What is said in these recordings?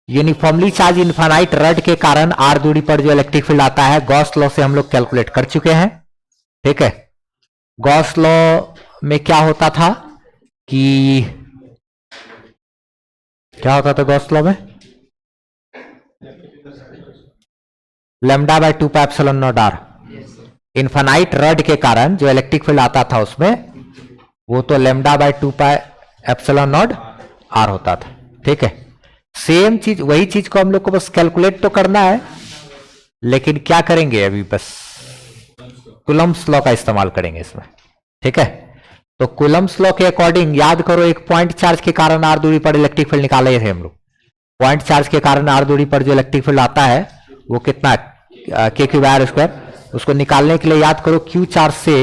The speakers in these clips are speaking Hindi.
यूनिफॉर्मली चार्ज इनफाइनाइट रड के कारण आर दूरी पर जो इलेक्ट्रिक फील्ड आता है गॉस लॉ से हम लोग कैलकुलेट कर चुके हैं। ठीक है, गॉस लॉ में क्या होता था कि क्या होता था गॉस लॉ में, lambda by 2 pi epsilon naught r. Infinite rod के कारण जो इलेक्ट्रिक फील्ड आता था उसमें वो तो lambda by 2 pi epsilon naught r होता था। ठीक है, सेम चीज, वही चीज को हम लोग को बस कैलकुलेट तो करना है, लेकिन क्या करेंगे अभी, बस कूलम्ब्स लॉ का इस्तेमाल करेंगे इसमें। ठीक है, तो कूलम्ब्स लॉ के अकॉर्डिंग याद करो, एक पॉइंट चार्ज के कारण आर दूरी पर इलेक्ट्रिक फील्ड निकाले थे हम लोग। पॉइंट चार्ज के कारण आर दूरी पर जो इलेक्ट्रिक फील्ड आता है वो कितना, के क्यू बाय आर स्क्वायर। उसको निकालने के लिए याद करो क्यू चार्ज से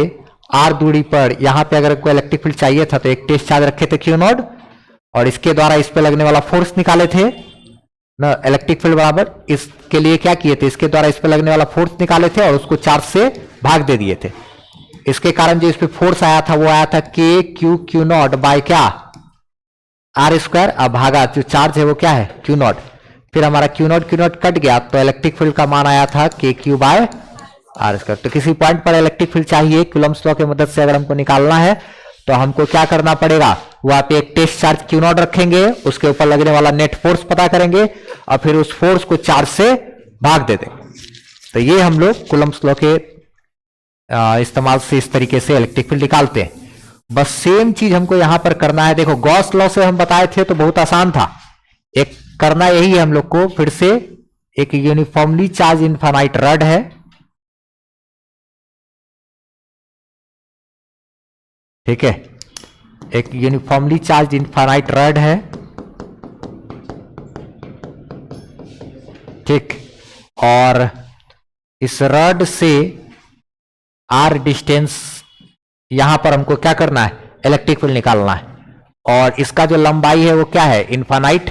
आर दूरी पर यहां पे अगर कोई इलेक्ट्रिक फील्ड चाहिए था तो एक टेस्ट चार्ज रखे थे क्यू नॉट, और इसके द्वारा इस पे लगने वाला फोर्स निकाले थे ना, इलेक्ट्रिक फील्ड बराबर इसके लिए क्या किए थे, इसके द्वारा इस पे लगने वाला फोर्स निकाले थे और उसको चार्ज से भाग दे दिए थे। इसके कारण जो इस पे फोर्स आया था वो आया था के क्यू क्यू नॉट बाय क्या, आर स्क्वायर। अब भागा जो चार्ज है वो क्या है, क्यू नॉट। फिर हमारा क्यू नॉट कट गया तो इलेक्ट्रिक फील्ड का मान आया था के क्यू बाय आर स्क्वायर। तो किसी पॉइंट पर इलेक्ट्रिक फील्ड चाहिए, कूलम्ब्स लॉ की मदद से अगर हमको निकालना है तो हमको क्या करना पड़ेगा, वहां पे एक टेस्ट चार्ज क्यू नॉट रखेंगे, उसके ऊपर लगने वाला नेट फोर्स पता करेंगे और फिर उस फोर्स को चार्ज से भाग दे देंगे। तो ये हम लोग कूलम्ब्स लॉ के इस्तेमाल से इस तरीके से इलेक्ट्रिक फील्ड निकालते हैं। बस सेम चीज हमको यहां पर करना है। देखो गॉस लॉ से हम बताए थे तो बहुत आसान था, एक करना यही है हम लोग को। फिर से एक यूनिफॉर्मली चार्ज इनफाइनाइट रड है, ठीक है, एक यूनिफॉर्मली चार्ज इनफाइनाइट रड है, ठीक, और इस रड से आर डिस्टेंस यहां पर हमको क्या करना है, इलेक्ट्रिक फील्ड निकालना है, और इसका जो लंबाई है वो क्या है, इनफाइनाइट।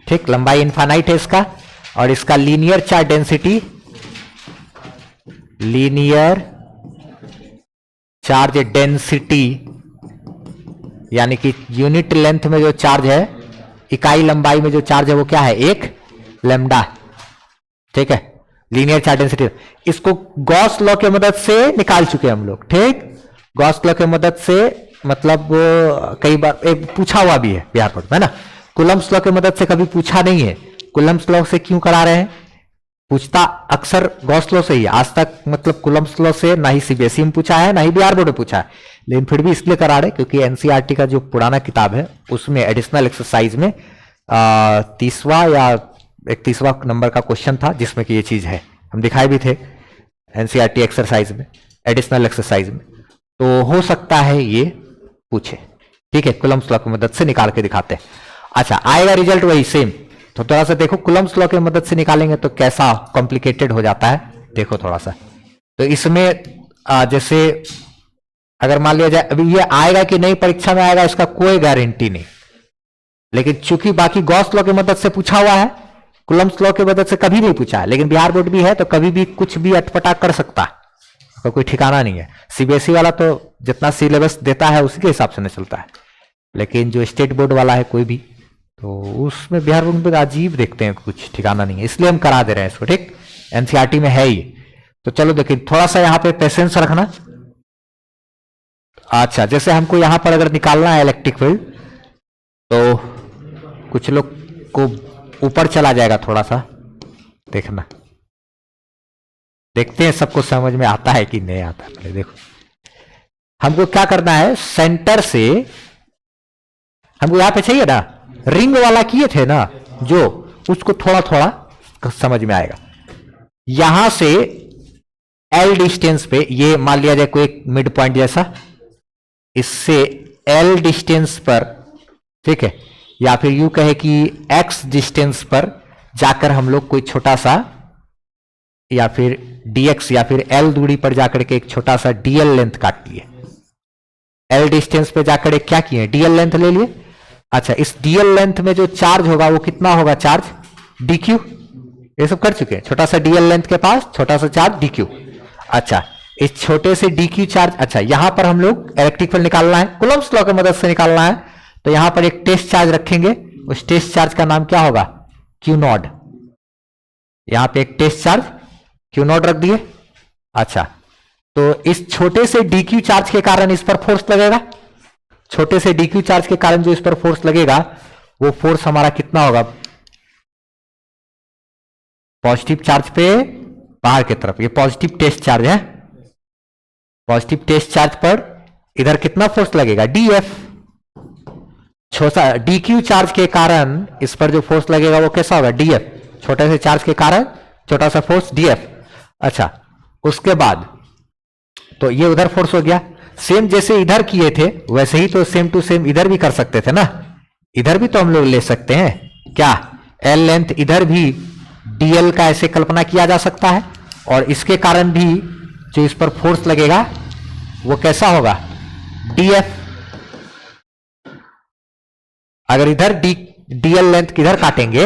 ठीक, लंबाई इनफाइनाइट है इसका, और इसका linear charge density, linear charge density यानी कि यूनिट लेंथ में जो चार्ज है, इकाई लंबाई में जो चार्ज है वो क्या है, एक लैम्डा। ठीक है, लीनियर चार्ज डेंसिटी। इसको गॉस लॉ की मदद से निकाल चुके हैं हम लोग। ठीक, गॉस लॉ की मदद से, मतलब कई बार एक पूछा हुआ भी है बिहार बोर्ड में ना, कूलम्ब्स लॉ की मदद से कभी पूछा नहीं है। कूलम्ब्स लॉ से क्यों करा रहे हैं, पूछता अक्सर गॉस लॉ से ही आज तक, मतलब कूलम्ब्स लॉ से ना ही सीबीएसई में पूछा है ना ही बिहार बोर्ड में पूछा है, लेकिन फिर भी इसलिए करा रहे क्योंकि एनसीईआरटी का जो पुराना किताब है उसमें एडिशनल एक्सरसाइज में 30वां या 31वां नंबर का क्वेश्चन था जिसमें कि ये चीज है, हम दिखाए भी थे एनसीईआरटी एक्सरसाइज में, एडिशनल एक्सरसाइज में, तो हो सकता है ये पूछे। ठीक है, कूलम्ब्स लॉ की मदद से निकाल के दिखाते हैं। अच्छा, आएगा रिजल्ट वही सेम। तो थोड़ा सा देखो कूलम्ब्स लॉ की मदद से निकालेंगे तो कैसा कॉम्प्लिकेटेड हो जाता है, देखो थोड़ा सा। तो इसमें जैसे अगर मान लिया जाए, अभी ये आएगा कि नहीं परीक्षा में आएगा इसका कोई गारंटी नहीं, लेकिन चूंकि बाकी गॉस लॉ की मदद से पूछा हुआ है, कूलम्ब्स लॉ की मदद से कभी नहीं पूछा है, लेकिन बिहार बोर्ड भी है तो कभी भी कुछ भी अटपटा कर सकता है, तो कोई ठिकाना नहीं है। सीबीएसई वाला तो जितना सिलेबस देता है उसी के हिसाब से नहीं चलता है, लेकिन जो स्टेट बोर्ड वाला है कोई भी, तो उसमें बिहार बोर्ड में अजीब देखते हैं, कुछ ठिकाना नहीं है, इसलिए हम करा दे रहे हैं इसको। ठीक, एनसीईआरटी में है ही। तो चलो देखिए, थोड़ा सा यहाँ पे पेशेंस रखना। अच्छा, जैसे हमको यहां पर अगर निकालना है इलेक्ट्रिक फील्ड, तो कुछ लोग को ऊपर चला जाएगा, थोड़ा सा देखना, देखते हैं सबको समझ में आता है कि नहीं आता। पहले देखो हमको क्या करना है, सेंटर से हमको यहां पे चाहिए ना, रिंग वाला किए थे ना जो, उसको थोड़ा थोड़ा समझ में आएगा। यहां से एल डिस्टेंस पे, ये मान लिया जाए कोई एक मिड पॉइंट जैसा, इससे एल डिस्टेंस पर, ठीक है, या फिर यू कहे कि एक्स डिस्टेंस पर जाकर हम लोग कोई छोटा सा, या फिर dx या फिर l दूरी पर जाकर के एक छोटा सा dl लेंथ काट लिए। l डिस्टेंस पे जाकर एक क्या किए, dl लेंथ ले लिए। अच्छा, इस dl लेंथ में जो चार्ज होगा वो कितना होगा, चार्ज dq, ये सब कर चुके हैं। छोटा सा dl लेंथ के पास छोटा सा चार्ज dq। अच्छा, इस छोटे से dq चार्ज, अच्छा यहां पर हम लोग इलेक्ट्रिक फील्ड निकालना है, कूलम्ब्स लॉ की मदद से निकालना है, तो यहां पर एक टेस्ट चार्ज रखेंगे, उस टेस्ट चार्ज का नाम क्या होगा? Q naught. यहां पे एक टेस्ट चार्ज क्यू नॉड रख दिए। अच्छा, तो इस छोटे से डीक्यू चार्ज के कारण इस पर फोर्स लगेगा, छोटे से डीक्यू चार्ज के कारण जो इस पर फोर्स लगेगा वो फोर्स हमारा कितना होगा? पॉजिटिव चार्ज पे बाहर की तरफ, ये पॉजिटिव टेस्ट चार्ज है, पॉजिटिव टेस्ट चार्ज पर इधर कितना फोर्स लगेगा? डीएफ। छोटा डीक्यू चार्ज के कारण इस पर जो फोर्स लगेगा वो कैसा होगा? डीएफ। छोटे से चार्ज के कारण छोटा सा फोर्स डीएफ। अच्छा, उसके बाद तो ये उधर फोर्स हो गया। सेम जैसे इधर किए थे वैसे ही तो सेम टू सेम इधर भी कर सकते थे ना, इधर भी तो हम लोग ले सकते हैं क्या? एल लेंथ इधर भी डीएल का ऐसे कल्पना किया जा सकता है, और इसके कारण भी जो इस पर फोर्स लगेगा वो कैसा होगा? डीएफ। अगर इधर डीएल लेंथ किधर काटेंगे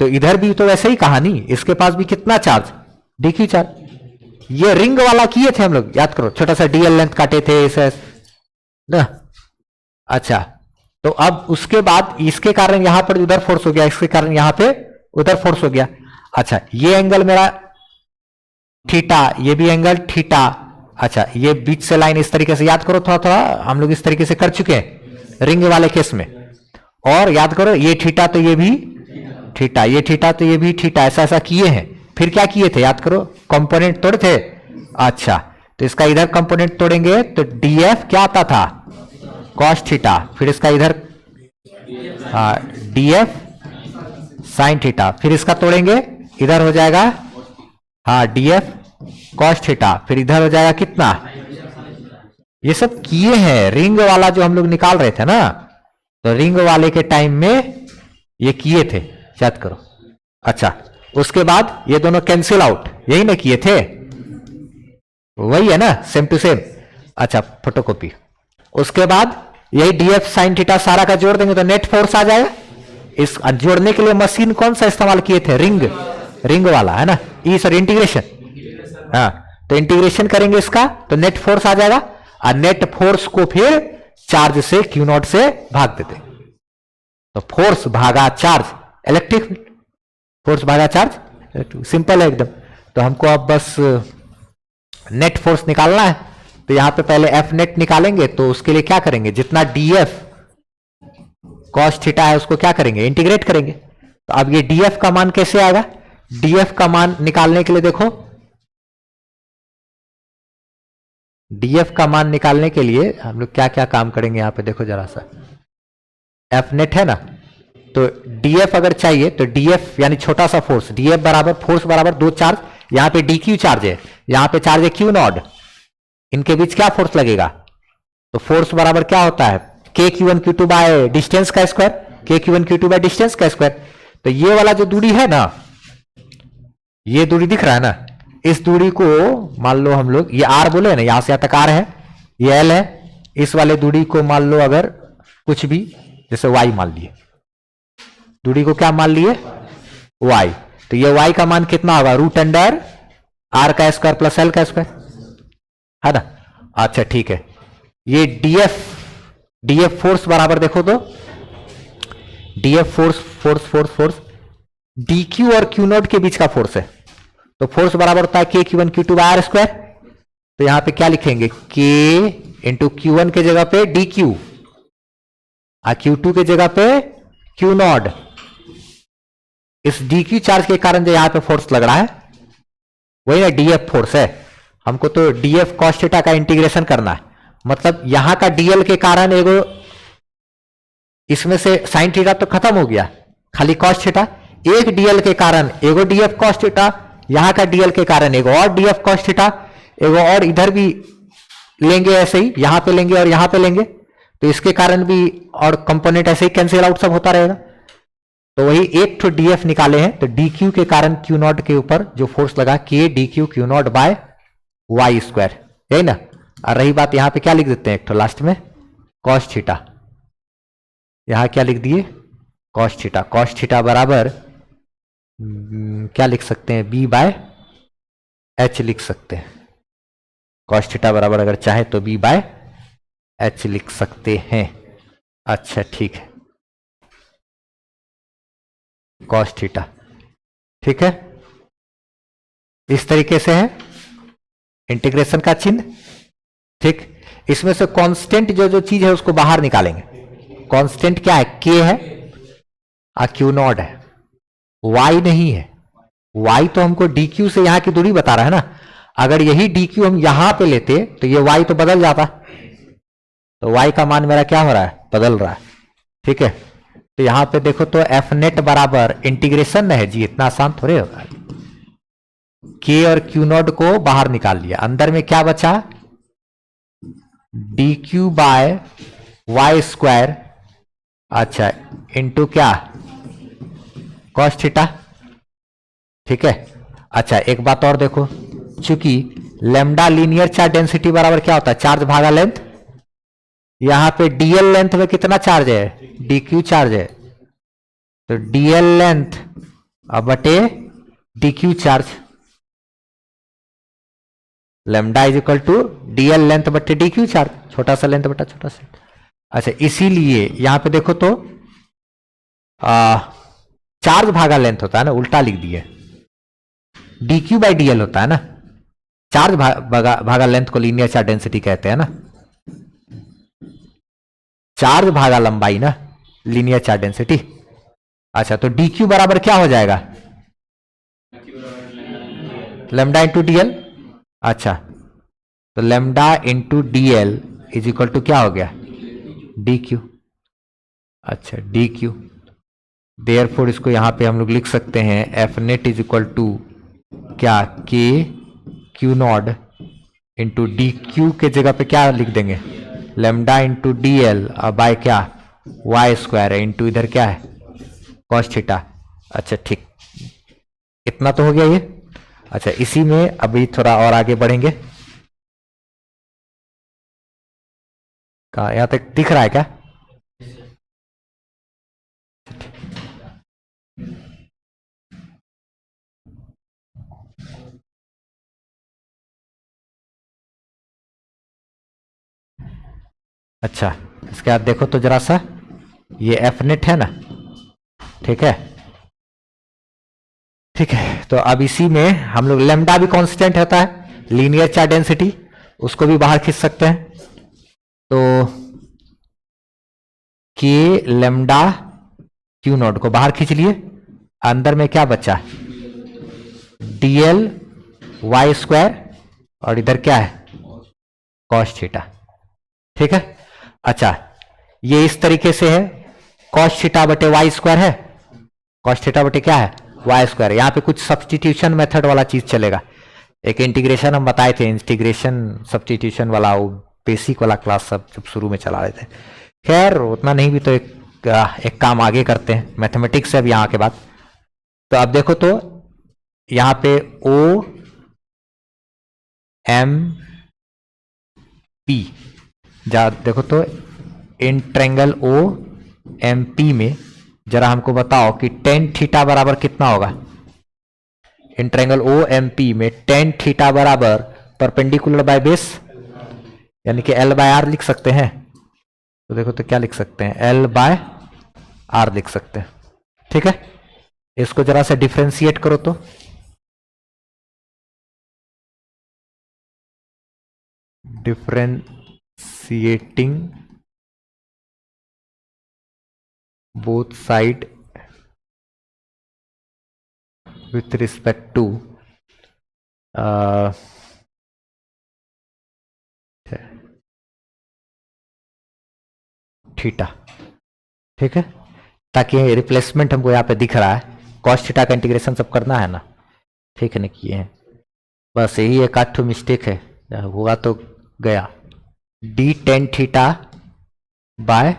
तो इधर भी तो वैसे ही कहानी, इसके पास भी कितना चार्ज? Dq charge. ये रिंग वाला किए थे हम लोग, याद करो, छोटा सा डीएल लेंथ काटे थे इसे ना। अच्छा, तो अब उसके बाद इसके कारण यहां पर उधर फोर्स हो गया, इसके कारण यहां पे उधर फोर्स हो गया। अच्छा, ये एंगल मेरा थीटा, ये भी एंगल थीटा। अच्छा, ये बीच से लाइन इस तरीके से याद करो, थोड़ा थोड़ा हम लोग इस तरीके से कर चुके हैं रिंग वाले केस में। और याद करो, ये थीटा तो ये भी थीटा, ये थीटा तो ये भी थीटा, ऐसा ऐसा किए हैं। फिर क्या किए थे याद करो? कंपोनेंट तोड़े थे। अच्छा, तो इसका इधर कंपोनेंट तोड़ेंगे तो डीएफ क्या आता था? Cos theta. फिर इसका इधर डीएफ साइन थीटा। फिर इसका तोड़ेंगे, इधर हो जाएगा डीएफ कॉस थीटा। फिर इधर हो जाएगा कितना? ये सब किए हैं रिंग वाला जो हम लोग निकाल रहे थे ना, तो रिंग वाले के टाइम में ये किए थे, याद करो। अच्छा, उसके बाद ये दोनों कैंसिल आउट, यही ना किए थे, वही है ना, सेम टू सेम। अच्छा, फोटोकॉपी। उसके बाद यही डीएफ साइन थीटा सारा का जोड़ देंगे तो नेट फोर्स आ जाएगा। इस जोड़ने के लिए मशीन कौन सा इस्तेमाल किए थे? रिंग वाला है ना, ई सॉरी इंटीग्रेशन। हाँ, तो इंटीग्रेशन करेंगे इसका तो नेट फोर्स आ जाएगा, और नेट फोर्स को फिर चार्ज से क्यू नॉट से भाग देते, तो फोर्स भागा चार्ज, इलेक्ट्रिक फोर्स भागा चार्ज, सिंपल है एकदम। तो हमको अब बस नेट फोर्स निकालना है, तो यहां पे पहले एफ नेट निकालेंगे। तो उसके लिए क्या करेंगे? जितना डीएफ कॉस थीटा है उसको क्या करेंगे? इंटीग्रेट करेंगे। तो अब ये डीएफ का मान कैसे आएगा? डीएफ का मान निकालने के लिए देखो, डीएफ का मान निकालने के लिए हम लोग क्या क्या काम करेंगे यहां पे देखो जरा सा। एफ नेट है ना, तो डीएफ अगर चाहिए तो डीएफ यानी छोटा सा फोर्स, डीएफ बराबर फोर्स बराबर दो चार्ज, यहां पे डीक्यू चार्ज है, यहां पे चार्ज है क्यू नॉड, इनके बीच क्या फोर्स लगेगा? तो फोर्स बराबर क्या होता है? K q one q two by distance का square, k q one q two by distance का स्क्वायर। तो ये वाला जो दूरी है ना, ये दूरी दिख रहा है ना, इस दूरी को मान लो हम लोग, ये आर बोले ना, यहां से यहां तक आर है, ये एल है, इस वाले दूरी को मान लो अगर कुछ भी, जैसे वाई मान लिए, दूरी को क्या मान लिए? वाई। तो ये वाई का मान कितना होगा? रूट अंडर आर का स्क्वायर प्लस एल का स्क्वायर, है ना। अच्छा ठीक है, ये डीएफ फोर्स बराबर देखो तो, डीएफ फोर्स डीक्यू और क्यू नॉट के बीच का फोर्स है, तो फोर्स बराबर होता है k q one q two by r square. तो यहां पे क्या लिखेंगे? के इंटू क्यू वन के जगह पे डी क्यू, और क्यू टू के जगह पे क्यू नॉट। इस डी क्यू चार्ज के कारण जो यहां पे फोर्स लग रहा है वही ना डीएफ फोर्स है। हमको तो डीएफ कॉस थीटा का इंटीग्रेशन करना है, मतलब यहां का डीएल के कारण एगो, इसमें से साइन थीटा तो खत्म हो गया, खाली कॉस थीटा, एक डीएल के कारण एगो डीएफ कॉस थीटा, यहां का डीएल के कारण एगो और डीएफ कॉस थीटा, एगो और इधर भी लेंगे, ऐसे ही यहां पे लेंगे और यहां पे लेंगे, तो इसके कारण भी और कंपोनेंट ऐसे ही कैंसिल आउट सब होता रहेगा। तो वही एक तो डीएफ निकाले हैं, तो डी क्यू के कारण क्यू नॉट के ऊपर जो फोर्स लगा k d q q naught by y square, यही ना। और रही बात, यहां पे क्या लिख देते हैं एक तो लास्ट में कॉस थीटा, यहां क्या लिख दिए? Cos theta. कॉस थीटा बराबर क्या लिख सकते हैं? बी बाय एच लिख सकते हैं। कॉस थीटा बराबर अगर चाहे तो बी बाय एच लिख सकते हैं। अच्छा ठीक है, कॉस थीटा, ठीक है। इस तरीके से है इंटीग्रेशन का चिन्ह, ठीक। इसमें से कांस्टेंट जो जो चीज है उसको बाहर निकालेंगे। कांस्टेंट क्या है? के है और क्यू नॉट है, वाई नहीं है। वाई तो हमको डी क्यू से यहां की दूरी बता रहा है ना, अगर यही डी क्यू हम यहां पे लेते तो ये वाई तो बदल जाता, तो वाई का मान मेरा क्या हो रहा है? बदल रहा है, ठीक है। तो यहां पे देखो तो एफ नेट बराबर इंटीग्रेशन है जी, इतना आसान थोड़े होगा। के और क्यू नॉट को बाहर निकाल लिया, अंदर में क्या बचा? D q by y square, अच्छा इंटू क्या? कॉस थीटा, ठीक है। अच्छा एक बात और देखो, चूंकि लेमडा लीनियर चार्ज डेंसिटी बराबर क्या होता है? चार्ज भागा लेंथ। यहां पे डीएल लेंथ में कितना चार्ज है? डी क्यू चार्ज है, तो डीएल लेंथ अब बटे d q charge, lambda is equal to dl length बटे डी क्यू चार्ज, छोटा सा लेंथ बटा छोटा सा। अच्छा इसीलिए यहां पे देखो तो चार्ज भागा लेंथ होता है ना, उल्टा लिख दिए, डी क्यू बाई डीएल होता है ना। चार्ज भागा लेंथ को लीनियर चार्ज डेंसिटी कहते हैं ना, चार्ज भागा लंबाई ना, लीनियर चार्ज डेंसिटी। अच्छा तो डी क्यू बराबर क्या हो जाएगा? Lambda into d l. अच्छा तो lambda into d l is equal to क्या हो गया? D q. अच्छा डी क्यू, देयरफॉर इसको यहां पे हम लोग लिख सकते हैं f net is equal to क्या? K q naught into d q के जगह पे क्या लिख देंगे? Lambda into d l by क्या? वाई स्क्वायर है इंटू इधर क्या है? Cos theta. अच्छा ठीक, इतना तो हो गया ये। अच्छा इसी में अभी थोड़ा और आगे बढ़ेंगे, कहा यहां तक दिख रहा है क्या? अच्छा इसके बाद देखो तो जरा सा, ये एफ नेट है ना, ठीक है, ठीक है। तो अब इसी में हम लोग लेमडा भी कांस्टेंट होता है, लीनियर चार्ज डेंसिटी, उसको भी बाहर खींच सकते हैं। तो के लेमडा क्यू नॉट को बाहर खींच लिए, अंदर में क्या बचा? डीएल वाई स्क्वायर और इधर क्या है? कॉस थीटा, ठीक है। अच्छा ये इस तरीके से है, कॉस थीटा बटे वाई स्क्वायर है, कॉस थीटा बटे क्या है? Y square. यहां पे कुछ सब्सटीट्यूशन मेथड वाला चीज चलेगा, एक इंटीग्रेशन हम बताए थे, इंटीग्रेशन सब्सटीट्यूशन वाला, वो बेसिक वाला क्लास सब जब शुरू में चला रहे थे। खैर उतना नहीं भी तो एक काम आगे करते हैं मैथमेटिक्स से अब यहां के बाद। तो अब देखो तो यहां पे ओ एम पी, जा देखो तो इन ट्रायंगल ओ एम पी में जरा हमको बताओ कि टेन थीटा बराबर कितना होगा? इन ट्रायंगल ओ एम पी में टेन थीटा बराबर परपेंडिकुलर बाय बेस, यानी कि एल बाय आर लिख सकते हैं। तो देखो तो क्या लिख सकते हैं? एल बाय आर लिख सकते हैं, ठीक है। इसको जरा सा डिफरेंशिएट करो तो, differentiating both side with respect to theta, ठीक है, ताकि रिप्लेसमेंट हमको यहाँ पे दिख रहा है, कॉस थीटा का इंटीग्रेशन सब करना है ना, ठीक है ना, किए हैं। बस यही एक आठ मिस्टेक है, हुआ तो गया। D tan theta by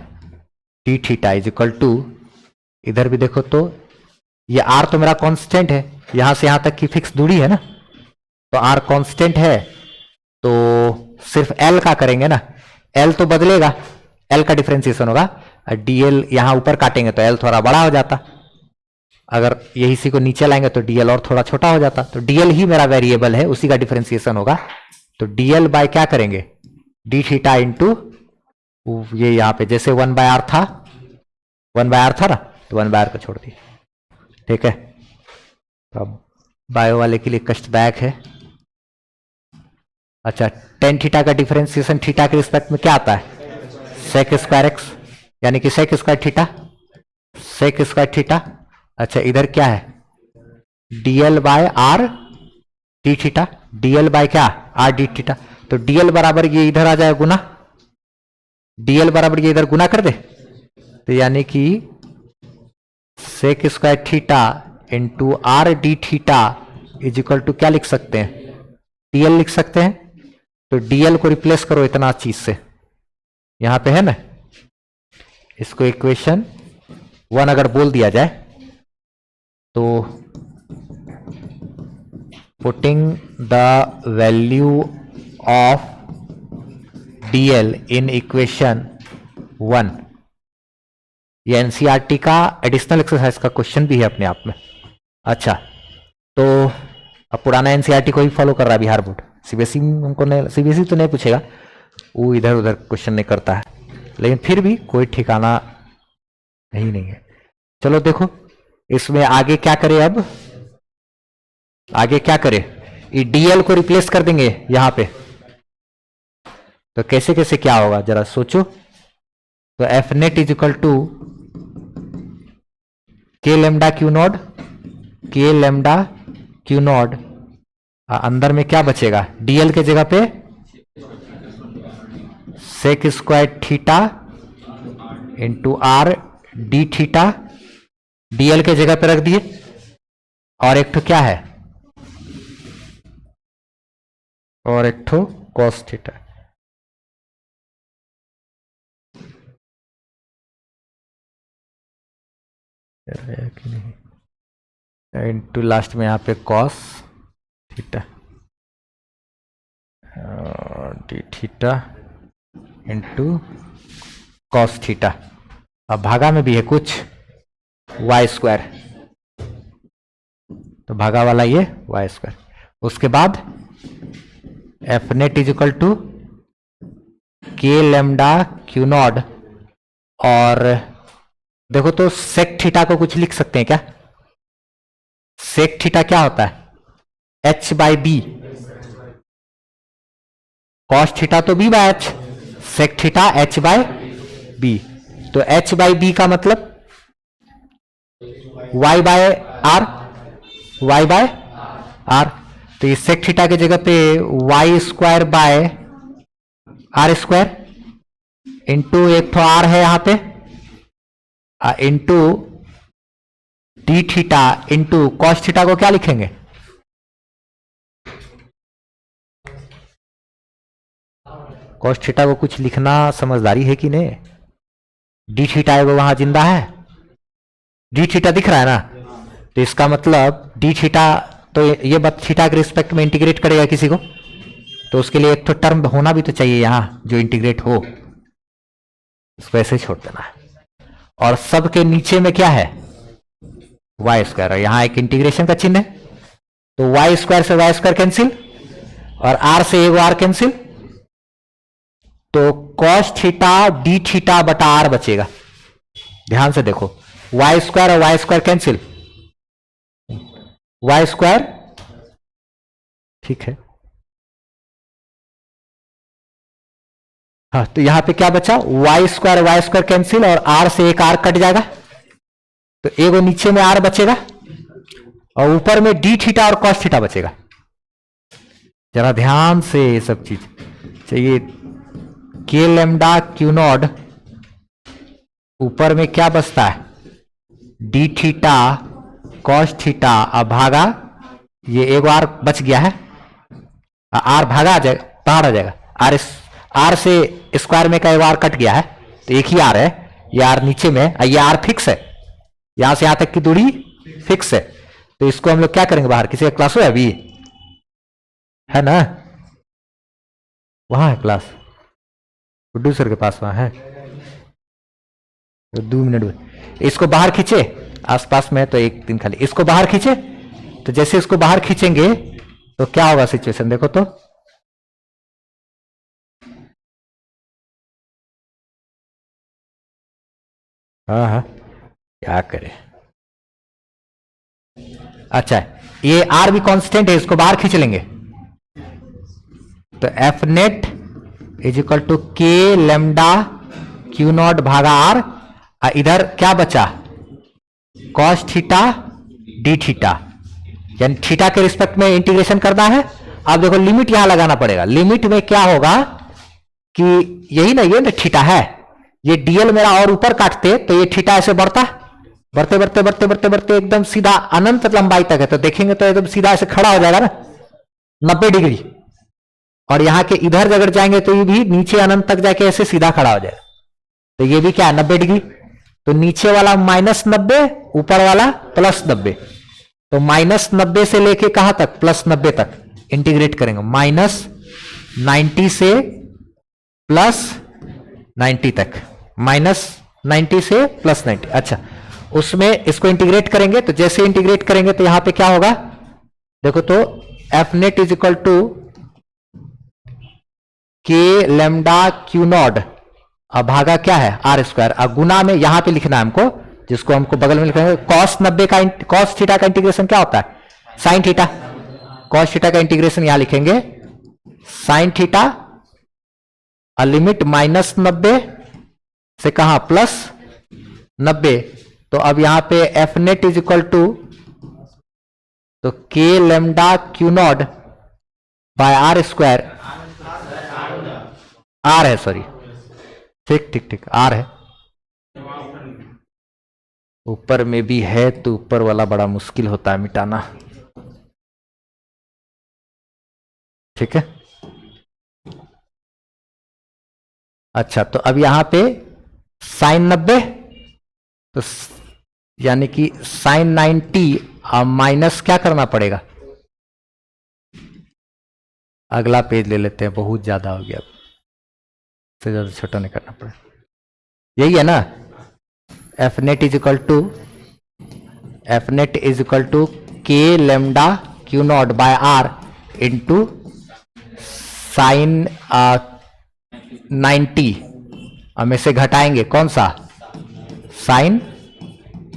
d theta is equal to, इधर भी देखो तो ये आर तो मेरा कांस्टेंट है, यहां से यहां तक की फिक्स दूरी है ना, तो आर कांस्टेंट है, तो सिर्फ एल का करेंगे ना, एल तो बदलेगा, एल का डिफरेंशिएशन होगा, डीएल यहां ऊपर काटेंगे तो एल थोड़ा बड़ा हो जाता, अगर यही सी को नीचे लाएंगे तो डीएल और थोड़ा छोटा हो जाता, तो डीएल ही मेरा वेरिएबल है, उसी का डिफरेंशिएशन होगा। तो डीएल बाय क्या करेंगे? डी थीटा इंटू ये यहाँ पे जैसे 1/r था, 1/r था ना, तो 1/r को छोड़ दिए। ठीक है, अब बायो वाले के लिए कष्टदायक है। अच्छा, टेन थीटा का डिफरेंशिएशन थीटा के रिस्पेक्ट में क्या आता है? सेक स्क्वायर एक्स, यानी कि sec square theta, sec square theta. अच्छा, इधर क्या है? DL by r d theta, DL by क्या? R d theta. तो डीएल बराबर ये इधर आ जाए गुना, डीएल बराबर ये इधर गुना कर दे, तो यानी कि sec square theta into r d theta is equal to क्या लिख सकते हैं? डीएल लिख सकते हैं। तो डीएल को रिप्लेस करो इतना चीज से, यहां पे है ना, इसको इक्वेशन 1 अगर बोल दिया जाए तो putting the value of DL in equation 1, ये एनसीईआरटी का एडिशनल एक्सरसाइज का क्वेश्चन भी है अपने आप में। अच्छा, तो अब पुराना एनसीईआरटी को ही फॉलो कर रहा है बिहार बोर्ड, सीबीएसई हमको नहीं, सीबीएसई तो नहीं पूछेगा, वो इधर उधर क्वेश्चन नहीं करता है, लेकिन फिर भी कोई ठिकाना नहीं है। चलो देखो इसमें आगे क्या करे, अब आगे क्या करे, ये डीएल को रिप्लेस कर देंगे यहां पे, तो कैसे कैसे क्या होगा जरा सोचो। तो f net is equal to k lambda q naught, k lambda q naught, अंदर में क्या बचेगा? डीएल के जगह पे sec square theta into r d theta, d l के जगह पे रख दिए, और एक ठो क्या है, और एक ठो कॉस थीटा। कि नहीं, इंटू लास्ट में यहां पे cos theta d theta into cos theta. अब भागा में भी है कुछ वाई स्क्वायर, तो भागा वाला ये वाई स्क्वायर। उसके बाद f net is equal to k lambda q naught, और देखो तो सेक थीटा को कुछ लिख सकते हैं क्या? सेक थीटा क्या होता है? H by b, cos theta तो b by h, sec theta h by b. तो एच बाई बी का मतलब y by r, y by r. तो ये सेक थीटा की जगह पे y square by r square into एक तो आर है यहां पे, into d theta into cos theta को क्या लिखेंगे? कॉस थीटा को कुछ लिखना समझदारी है कि नहीं? डी थीटा है वो वहां जिंदा है, डी थीटा दिख रहा है ना, तो इसका मतलब डी थीटा, तो ये बात थीटा के रिस्पेक्ट में इंटीग्रेट करेगा किसी को, तो उसके लिए एक तो टर्म होना भी तो चाहिए यहां जो इंटीग्रेट हो, इसको ऐसे छोड़ देना है। और सब के नीचे में क्या है? वाई स्क्वायर, यहां एक इंटीग्रेशन का चिन्ह है, तो वाई स्क्वायर से वाई स्क्वायर कैंसिल, और आर से एक आर कैंसिल, तो कॉस थीटा डी थीटा बटा आर बचेगा। ध्यान से देखो, वाई स्क्वायर और y square cancel, y square, ठीक है। हाँ, तो यहां पे क्या बचा? वाई स्क्वायर कैंसिल, और आर से एक आर कट जाएगा, तो एगो नीचे में आर बचेगा, और ऊपर में डी थीटा और कॉस थीटा बचेगा। जरा ध्यान से ये सब चीज चाहिए। के लेमडा क्यू नॉड, ऊपर में क्या बचता है? डी थीटा कॉस थीटा, अब भागा ये एगो आर बच गया है, आर भागा आ जाएगा, बाहर आ जाएगा, आर से स्क्वायर में का एगो आर कट गया है, तो एक ही आर है, ये आर नीचे में, ये आर फिक्स है, यहां से यहां तक की दूरी फिक्स है, तो इसको हम लोग क्या करेंगे बाहर? किसी का क्लास हो अभी है ना, वहां है क्लास, प्रोड्यूसर के पास वहां है, तो 2 मिनट इसको बाहर खींचे, आसपास में तो एक दिन खाली इसको बाहर खींचे, तो जैसे इसको बाहर खींचेंगे तो क्या होगा सिचुएशन देखो तो, हाँ हाँ, क्या करे। अच्छा, ये आर भी कांस्टेंट है, इसको बाहर खींच लेंगे तो f net is equal to k lambda q naught भागा आर। इधर क्या बचा, कॉस थीटा डी थीटा, यानी थीटा के रिस्पेक्ट में इंटीग्रेशन करना है। अब देखो लिमिट यहां लगाना पड़ेगा। लिमिट में क्या होगा कि यही ना, ये ना थीटा है, ये डीएल मेरा और ऊपर काटते तो ये थीटा ऐसे बढ़ता, बढ़ते बढ़ते बढ़ते बढ़ते बढ़ते एकदम सीधा अनंत लंबाई तक है। तो देखेंगे तो एकदम सीधा ऐसे खड़ा हो जाएगा ना 90 डिग्री। और यहां के इधर अगर जाएंगे तो ये भी नीचे अनंत तक जाके ऐसे सीधा खड़ा हो जाएगा। तो ये भी क्या है 90 डिग्री। तो नीचे वाला -90, ऊपर वाला +90। तो -90 से लेके कहां तक, +90 तक इंटीग्रेट करेंगे। -90 से +90 तक, -90 से +90। अच्छा, उसमें इसको इंटीग्रेट करेंगे। तो जैसे इंटीग्रेट करेंगे तो यहां पे क्या होगा, देखो तो f net is equal to k lambda q naught अब भागा क्या है आर स्क्वायर। अब गुना में यहां पे लिखना है हमको, जिसको हमको बगल में लिखेंगे कॉस 90 का, कॉस थीटा का इंटीग्रेशन क्या होता है, साइन थीटा। कॉस थीटा का इंटीग्रेशन यहां लिखेंगे साइन थीटा, लिमिट -90 से कहां +90। तो अब यहां पे f net is equal to, तो k lambda q naught by r square, r है सॉरी, ठीक ठीक ठीक आर है। ऊपर में भी है तो ऊपर वाला बड़ा मुश्किल होता है मिटाना, ठीक है। अच्छा, तो अब यहां पे साइन 90, तो यानी कि साइन 90 माइनस क्या करना पड़ेगा, अगला पेज ले लेते हैं, बहुत ज्यादा हो गया, से ज्यादा छोटा नहीं करना पड़ेगा। यही है ना, F net is equal to k lambda q naught by r into sine 90, हम इसे घटाएंगे कौन सा, साइन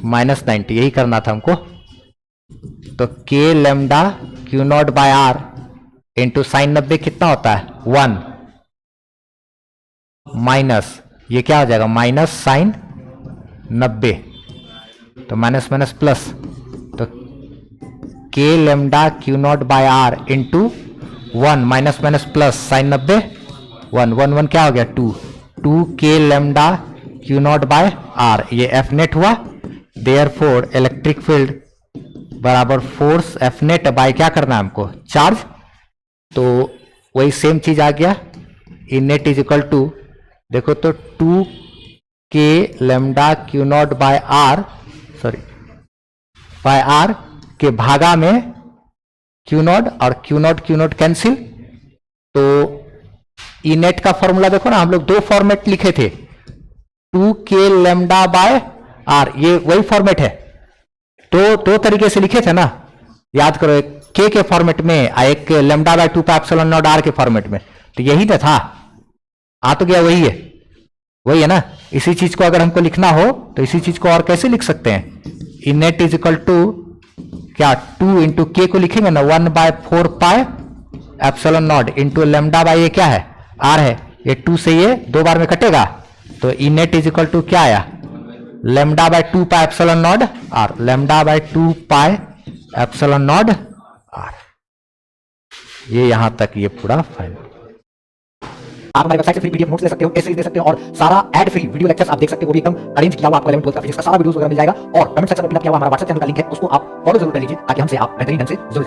-90, यही करना था हमको। तो k lambda q naught by r into sine 90 कितना होता है 1, माइनस ये क्या हो जाएगा माइनस साइन 90, तो माइनस माइनस प्लस, तो k lambda q naught by r into 1 minus minus plus sine 90 1 1 1 क्या हो गया 2 k lambda q naught by r, ये एफ नेट हुआ। देयरफॉर इलेक्ट्रिक फील्ड बराबर फोर्स एफ नेट बाय क्या करना है हमको, चार्ज। तो वही सेम चीज आ गया, e net is equal to, देखो तो 2 k lambda q naught by r, sorry by r के भागा में क्यू नॉट, और क्यू नॉट कैंसिल। तो ई नेट का फॉर्मूला देखो ना, हम लोग दो फॉर्मेट लिखे थे, 2 के लेमडा बाय आर, ये वही फॉर्मेट है, दो तरीके से लिखे थे ना, याद करो, एक के फॉर्मेट में, एक lambda by 2 pi epsilon naught r के फॉर्मेट में। तो यही तो था, आ तो गया, वही है ना। इसी चीज को अगर हमको लिखना हो तो इसी चीज को और कैसे लिख सकते हैं, ई नेट इज इक्वल टू क्या 2 इंटू के को लिखेंगे ना 1/4 पाई epsilon not into lambda by ये क्या है आर है, ये 2 से ये 2 बार में कटेगा, तो e net is equal to क्या आया lambda by 2 pi epsilon naught r, lambda by 2 pi epsilon naught r. ये यहां तक ये पूरा फाइनल। आप हमारी वेबसाइट से फ्री पीडीएफ नोट्स ले सकते हो, टेस्ट सीरीज दे सकते हो, और सारा एड फ्री वीडियो लेक्चर्स आप देख सकते हो, वो भी एकदम अरेंज किया हुआ आपको 11 12 का फिजिक्स का सारा वीडियोस वगैरह मिल जाएगा। और कमेंट सेक्शन में पिन किया हुआ हमारा व्हाट्सएप चैनल का लिंक है, उसको आप फॉलो जरूर कर लीजिए ताकि हमसे आप बेहतरीन ढंग से जुड़